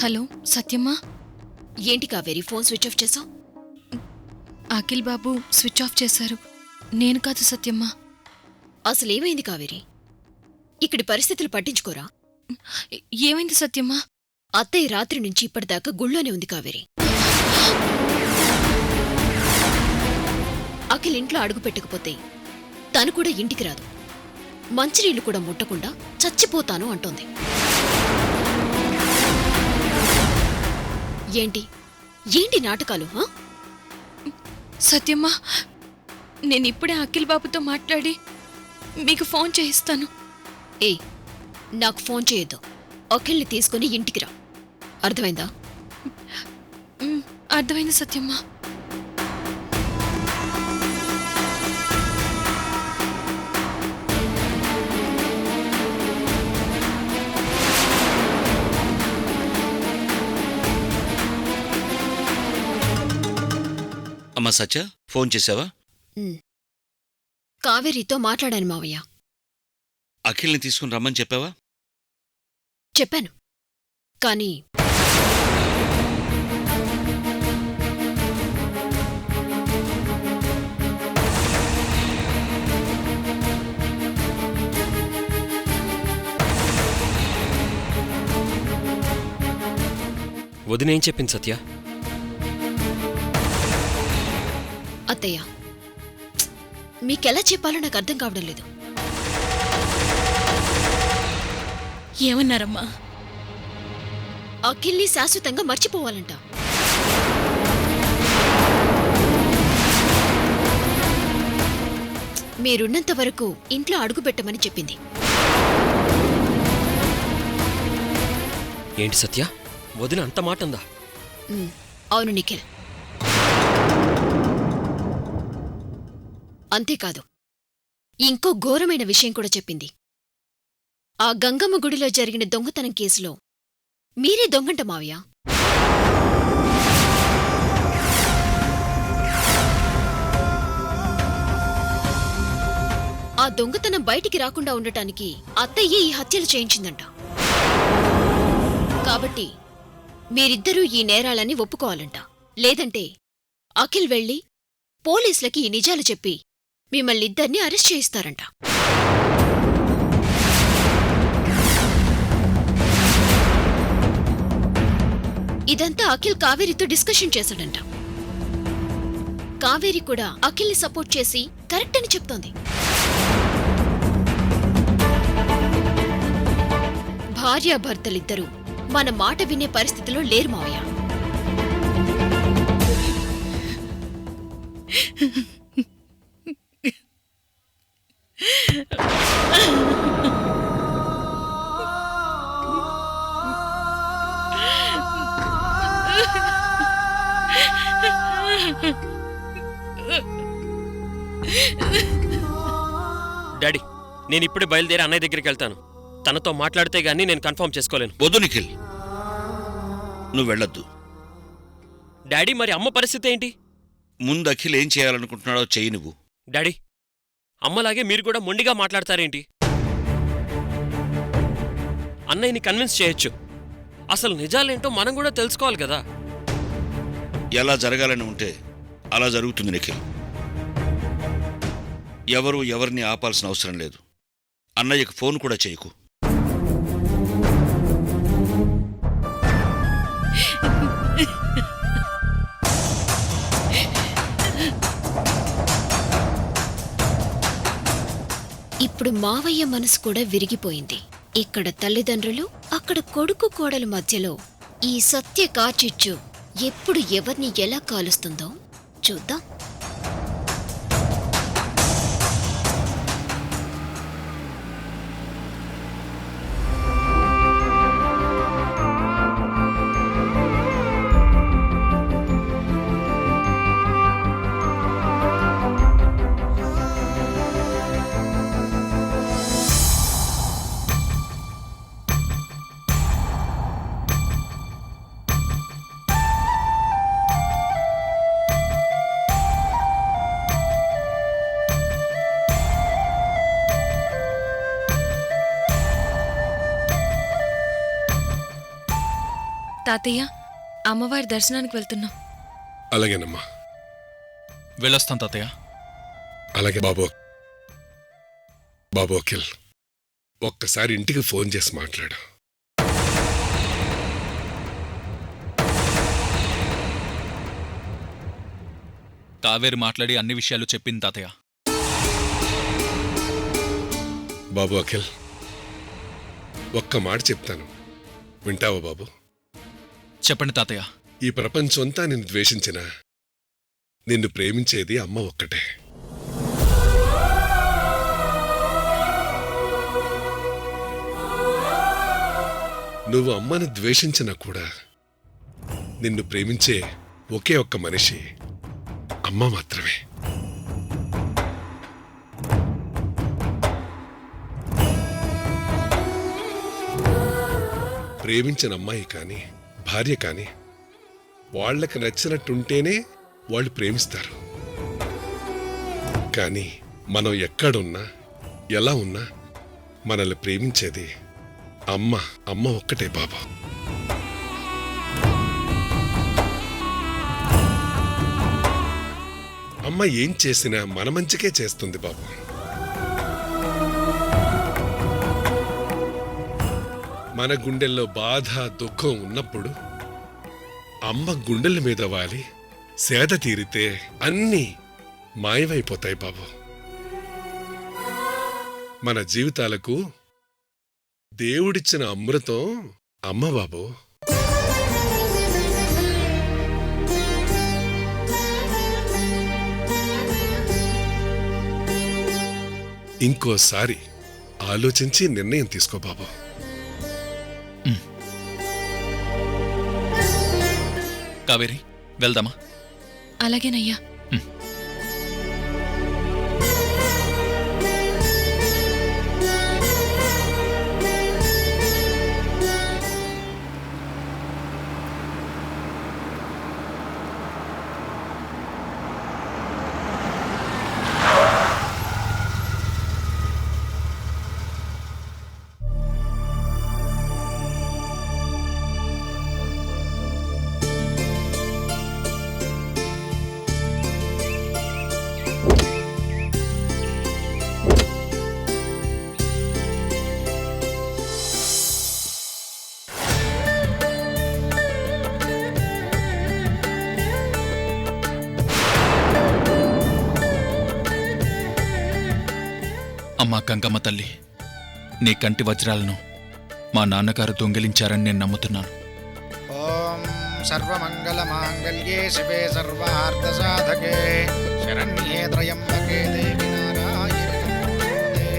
Hello సత్యమ్మా. ఏంటి Kaveri phone switch off చేసావు? అఖిల్ బాబు switch off చేశారు. నేను కాదు సత్యమ్మా. అసలేమైంది కావేరి? ఇక్కడి పరిస్థితులు పట్టించుకోరా? ఏమైంది సత్యమ్మా? అత్తయ్య రాత్రి నుంచి ఇప్పటిదాకా గుళ్ళోనే ఉంది కావేరి. అఖిల్ ఇంట్లో అడుగు పెట్టకపోతే తను కూడా ఇంటికి రాదు. మంచినీళ్లు కూడా ముట్టకుండా చచ్చిపోతాను అంటోంది. ఏంటి ఏంటి నాటకాలు? సత్యమ్మా, నేనిప్పుడే అఖిల్ బాబుతో మాట్లాడి మీకు ఫోన్ చేయిస్తాను. ఏయ్, నాకు ఫోన్ చేయొద్దు. అఖిల్ని తీసుకుని ఇంటికి రా. అర్థమైందా? అర్థమైంది సత్యమ్మా. అమ్మా సత్య, ఫోన్ చేశావా? కావేరితో మాట్లాడాను మావయ్య. అఖిల్ని తీసుకుని రమ్మని చెప్పావా? చెప్పాను, కానీ వదినేం చెప్పింది సత్య? అత్తయ్య, మీకెలా చెప్పాలో నాకు అర్థం కావడం లేదు. ఏమన్నారమ్మా? అఖిల్ని శాశ్వతంగా మర్చిపోవాలంట. మీరున్నంత వరకు ఇంట్లో అడుగుపెట్టమని చెప్పింది. ఏంటి సత్య, వదిన అంత మాట అందా? అవును నిఖిల్. అంతేకాదు, ఇంకో ఘోరమైన విషయం కూడా చెప్పింది. ఆ గంగమ్మ గుడిలో జరిగిన దొంగతనం కేసులో మీరే దొంగంట మావయ్య. ఆ దొంగతనం బయటికి రాకుండా ఉండటానికి అత్తయ్యే ఈ హత్యలు చేయించిందంట. కాబట్టి మీరిద్దరూ ఈ నేరాలని ఒప్పుకోవాలంట. లేదంటే అఖిల్ వెళ్ళి పోలీసులకి ఈ నిజాలు చెప్పి మిమ్మల్నిద్దరినీ అరెస్ట్ చేయిస్తారంట. ఇదంతా అఖిల్ కావేరితో డిస్కషన్ చేశాడంట. కావేరి కూడా అఖిల్ని సపోర్ట్ చేసి కరెక్ట్ అని చెప్తోంది. భార్యాభర్తలిద్దరూ మన మాట వినే పరిస్థితిలో లేరు మావయ్య. డాడీ, నేనిప్పుడే బయలుదేరి అన్నయ్య దగ్గరికి వెళ్తాను. తనతో మాట్లాడితే గానీ నేను కన్ఫర్మ్ చేసుకోలేను. వద్దు నిఖిల్, నువ్వు వెళ్ళొద్దు. డాడీ, మరి అమ్మ పరిస్థితి ఏంటి? ముందు అఖిల్ ఏం చేయాలనుకుంటున్నాడో చెయ్యి నువ్వు. డాడీ, అమ్మలాగే మీరు కూడా మొండిగా మాట్లాడతారేంటి? అన్నయ్యని కన్విన్స్ చేయొచ్చు. అసలు నిజాలేంటో మనం కూడా తెలుసుకోవాలి కదా. ఎలా జరగాలని ఉంటే అలా జరుగుతుంది నిఖిల్. ఎవరూ ఎవరిని ఆపాల్సిన అవసరం లేదు. అన్నయ్యకు ఫోన్ కూడా చేయకు. ఇప్పుడు మావయ్య మనసు కూడా విరిగిపోయింది. ఇక్కడ తల్లిదండ్రులు, అక్కడ కొడుకు కోడలు మధ్యలో ఈ సత్య కార్చిచ్చు ఎప్పుడు ఎవరిని ఎలా కాలుస్తుందో చూద్దాం. తాతయ్య అమ్మవారి దర్శనానికి వెళ్తున్నాం. అలాగేనమ్మా. వెళ్ళొస్తాం తాతయ్య. అలాగే బాబు. బాబు అఖిల్, ఒక్కసారి ఇంటికి ఫోన్ చేసి మాట్లాడు. కావేరి మాట్లాడి అన్ని విషయాలు చెప్పింది తాతయ్య. బాబు అఖిల్, ఒక్క మాట చెప్తాను, వింటావా బాబు? చెప్పండి తాతయ్య. ఈ ప్రపంచమంతా నిన్ను ద్వేషించినా నిన్ను ప్రేమించేది అమ్మ ఒక్కటే. నువ్వు అమ్మను ద్వేషించినా కూడా నిన్ను ప్రేమించే ఒకే ఒక్క మనిషి అమ్మ మాత్రమే. ప్రేమించిన అమ్మాయి కానీ భార్య కానీ వాళ్ళకి నచ్చినట్టుంటేనే వాళ్ళు ప్రేమిస్తారు. కానీ మనం ఎక్కడున్నా ఎలా ఉన్నా మనల్ని ప్రేమించేది అమ్మ ఒక్కటే బాబు. అమ్మ ఏం చేసినా మన మంచికే చేస్తుంది బాబు. మన గుండెల్లో బాధ దుఃఖం ఉన్నప్పుడు అమ్మ గుండెల మీద వాలి సేద తీరితే అన్నీ మాయమైపోతాయి బాబు. మన జీవితాలకు దేవుడిచ్చిన అమృతం అమ్మ బాబు. ఇంకోసారి ఆలోచించి నిర్ణయం తీసుకో బాబు. కావేరి, వెళ్దామా? అలాగేనయ్యా. అమ్మా గంగమ్మ తల్లి, నీ కంటి వజ్రాలను మా నాన్నగారు దొంగిలించారని నేను నమ్ముతున్నాను. ఓం సర్వమంగళమాంగళ్యే శివే సర్వార్థసాధకే శరణ్యే త్రయంబకే దేవి నారాయణి నమోస్తుతే.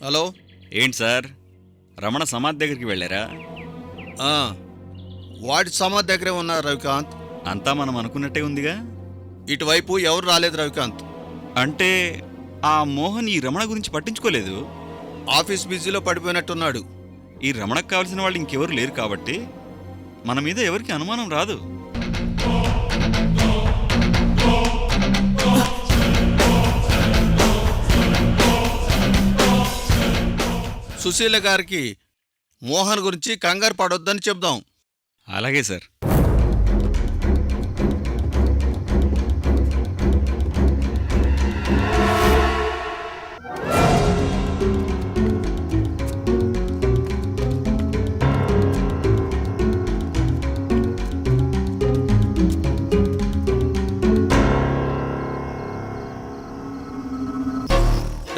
హలో, ఏంటి సార్, రమణ సమాధి దగ్గరికి వెళ్ళారా? వాడి సమాధి దగ్గరే ఉన్నారు రవికాంత్. అంతా మనం అనుకున్నట్టే ఉందిగా. ఇటువైపు ఎవరు రాలేదు రవికాంత్. అంటే ఆ మోహన్ ఈ రమణ గురించి పట్టించుకోలేదు. ఆఫీస్ బిజీలో పడిపోయినట్టున్నాడు. ఈ రమణకు కావాల్సిన వాళ్ళు ఇంకెవరు లేరు కాబట్టి మన మీద ఎవరికి అనుమానం రాదు. సుశీల గారికి మోహన్ గురించి కంగారు పడొద్దని చెప్దాం. అలాగే సార్.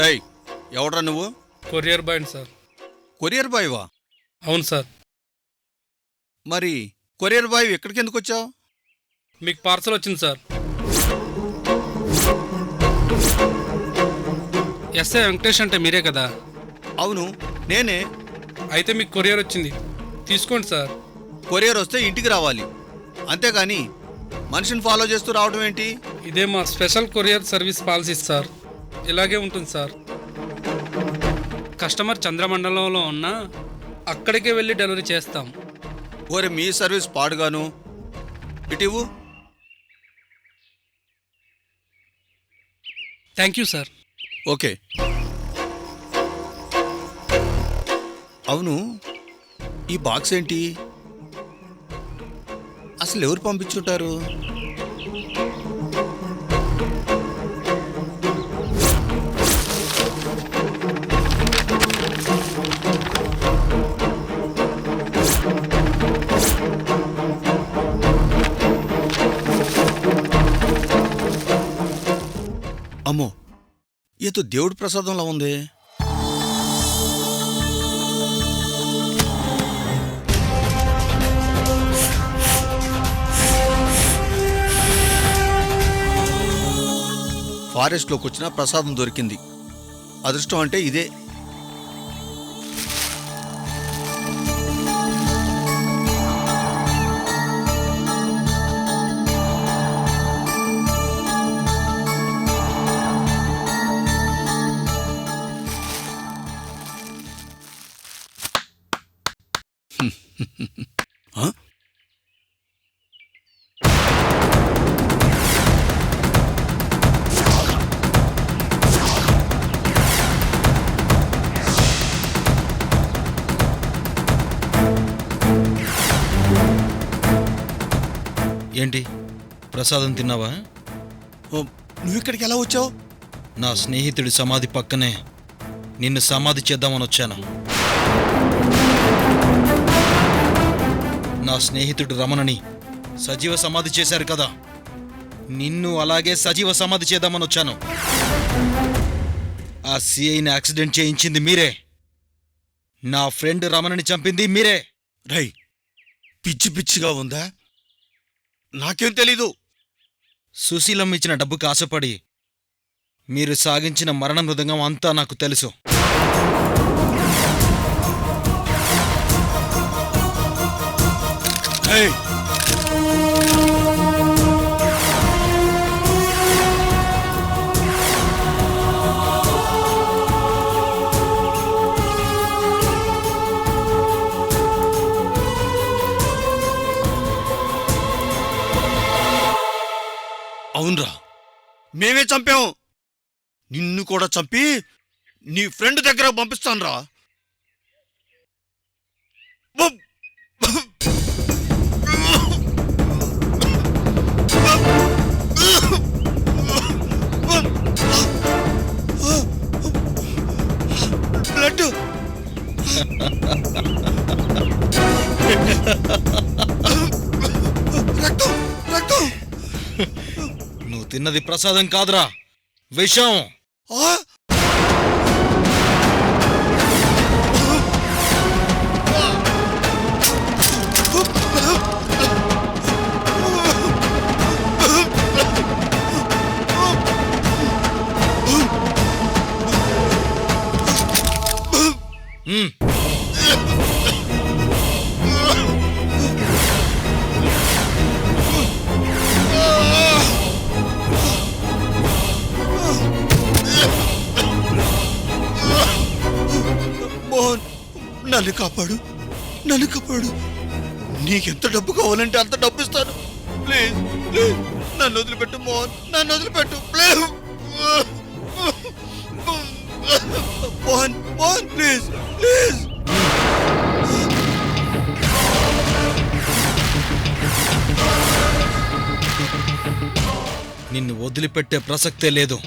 డై, ఎవడ్రా నువ్వు? Courier boy sir. కొరియర్ బాయ్వా? అవును సార్. మరి కొరియర్ బాయ్ ఎక్కడికి ఎందుకు వచ్చావు? మీకు పార్సల్ వచ్చింది సార్. ఎస్ఐ వెంకటేష్ అంటే మీరే కదా? అవును, నేనే. అయితే మీకు కొరియర్ వచ్చింది, తీసుకోండి సార్. కొరియర్ వస్తే ఇంటికి రావాలి, అంతేగాని మనిషిని ఫాలో చేస్తూ రావడం ఏంటి? ఇదే మా special courier service policy sir. ఇలాగే ఉంటుంది సార్. కస్టమర్ చంద్రమండలంలో ఉన్నా అక్కడికే వెళ్ళి డెలివరీ చేస్తాం. ఓరే మీ సర్వీస్ పాడుగాను. ఇటివు. Thank you sir. ఓకే. అవును, ఈ బాక్స్ ఏంటి? అసలు ఎవరు పంపించుంటారు? అమ్మో, ఏదో దేవుడి ప్రసాదంలా ఉంది. ఫారెస్ట్లోకి వచ్చిన ప్రసాదం దొరికింది. అదృష్టం అంటే ఇదే. ఆ? ఏంటి, ప్రసాదం తిన్నావా? ఓ, నువ్వు ఇక్కడికి ఎలా వచ్చావు? నా స్నేహితుడి సమాధి పక్కనే నిన్ను సమాధి చేద్దామని వచ్చాను. నా స్నేహితుడు రమణని సజీవ సమాధి చేశారు కదా, నిన్ను అలాగే సజీవ సమాధి చేద్దామని వచ్చాను. ఆ సిఐని యాక్సిడెంట్ చేయించింది మీరే. నా ఫ్రెండ్ రమణని చంపింది మీరే. రై, పిచ్చి పిచ్చిగా ఉందా? నాకేం తెలీదు. సుశీలం ఇచ్చిన డబ్బుకు ఆశపడి మీరు సాగించిన మరణ మృదంగం అంతా నాకు తెలుసు. ఏయ్! అవునరా, మేమే చంపాం. నిన్ను కూడా చంపి నీ ఫ్రెండ్ దగ్గర పంపిస్తానురా. బ్లడ్. రక్తం రక్తం. నువ్వు తిన్నది ప్రసాదం కాదురా, విషం. మోహన్, నన్ను కాపాడు, నన్ను కాపాడు. నీకెంత డబ్బు కావాలంటే అంత డబ్బు ఇస్తాను. ప్లీజ్ ప్లీజ్ నన్ను వదిలిపెట్టు మోహన్, నన్ను వదిలిపెట్టు please. Mohan Mohan please please. నిన్ను వదిలిపెట్టే ప్రసక్తే లేదు.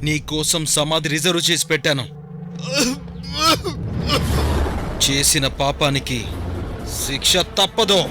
నీ కోసం సమాధి రిజర్వ్ చేసి పెట్టాను. చేసిన పాపానికి శిక్ష తప్పదు.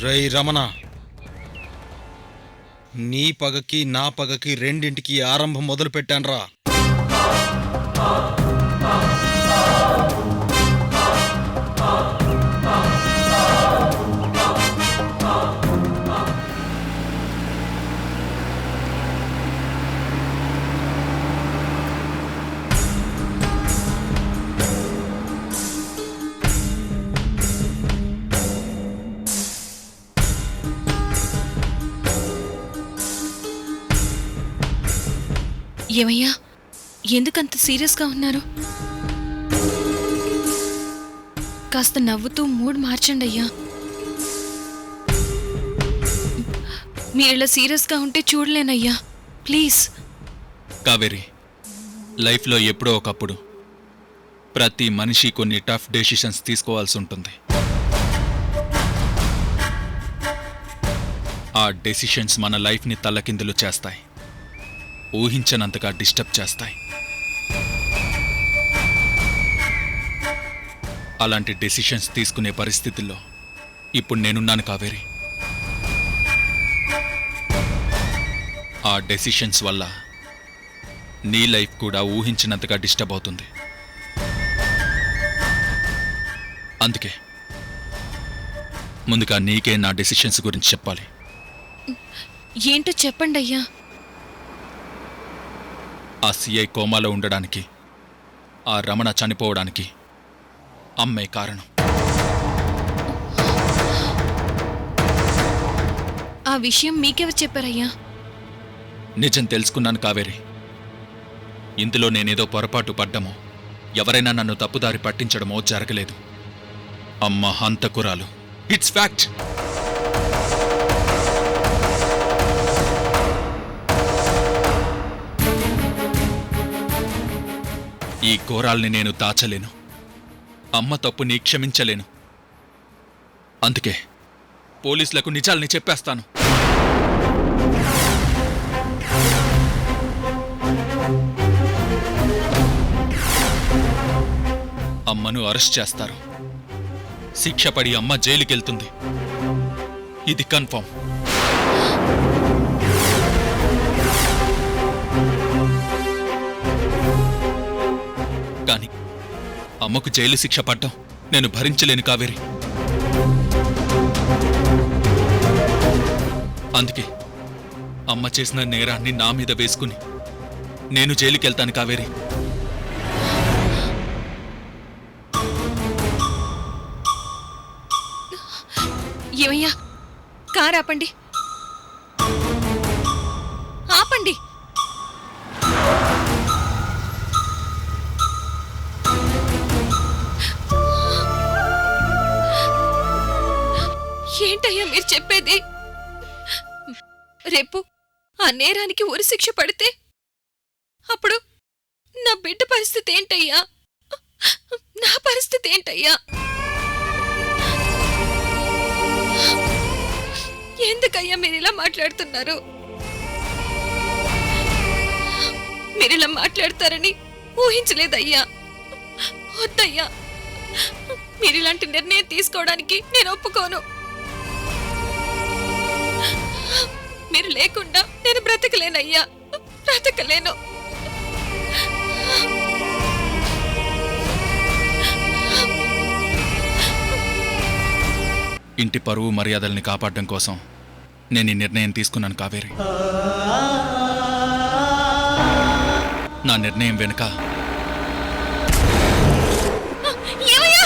రై రమణ, నీ పగకి నా పగకి రెండింటికి ఆరంభం మొదలు పెట్టాన్రా. ఏమయ్యా, ఎందుకంత సీరియస్గా ఉన్నారు? కాస్త నవ్వుతూ మూడ్ మార్చండి అయ్యా. మీరిలా సీరియస్గా ఉంటే చూడలేనయ్యా, ప్లీజ్. కావేరి, లైఫ్లో ఎప్పుడో ఒకప్పుడు ప్రతి మనిషి కొన్ని టఫ్ డెసిషన్స్ తీసుకోవాల్సి ఉంటుంది. ఆ డెసిషన్స్ మన లైఫ్ని తల్లకిందులు చేస్తాయి, ఊహించనంతగా డిస్టర్బ్ చేస్తాయి. అలాంటి డెసిషన్స్ తీసుకునే పరిస్థితుల్లో ఇప్పుడు నేనున్నాను కావేరి. ఆ డెసిషన్స్ వల్ల నీ లైఫ్ కూడా ఊహించినంతగా డిస్టర్బ్ అవుతుంది. అందుకే ముందుగా నీకే నా డెసిషన్స్ గురించి చెప్పాలి. ఏంటో చెప్పండి అయ్యా. ఆ సిఐ కోమాలో ఉండడానికి, ఆ రమణ చనిపోవడానికి అమ్మే కారణం. ఆ విషయం మీకెవరు చెప్పారయ్యా? నిజం తెలుసుకున్నాను కావేరి. ఇందులో నేనేదో పొరపాటు పడ్డమో, ఎవరైనా నన్ను తప్పుదారి పట్టించడమో జరగలేదు. అమ్మ హంతకురాలు. It's fact. ఈ ఘోరాల్ని నేను దాచలేను. అమ్మ తప్పుని క్షమించలేను. అందుకే పోలీసులకు నిజాల్ని చెప్పేస్తాను. అమ్మను అరెస్ట్ చేస్తారు. శిక్ష పడి అమ్మ జైలుకెళ్తుంది. ఇది కన్ఫర్మ్. కానీ అమ్మకు జైలు శిక్ష పడ్డం నేను భరించలేను కావేరి. అందుకే అమ్మ చేసిన నేరాన్ని నా మీద వేసుకుని నేను జైలుకెళ్తాను కావేరి. ఏమయ్యా, కారు ఆపండి, ఆపండి. ఏంటయ్యా మీరు చెప్పేది? రేపు ఆ నేరానికి ఉరిశిక్ష పడితే అప్పుడు నా బిడ్డ పరిస్థితి ఏంటయ్యా? నా పరిస్థితి ఏంటయ్యా? ఎందుకయ్యా మీరిలా మాట్లాడుతున్నారు? మీరిలా మాట్లాడతారని ఊహించలేదయ్యా. వద్దయ్యా, మీరిలాంటి నిర్ణయం తీసుకోవడానికి నేను ఒప్పుకోను. మీరు లేకుండా నేను బ్రతకలేనయ్యా, బ్రతకలేను. ఇంటి పరువు మర్యాదల్ని కాపాడడం కోసం నేను ఈ నిర్ణయం తీసుకున్నాను కావేరి. నా నిర్ణయం వెనుక ఏమయ్యా?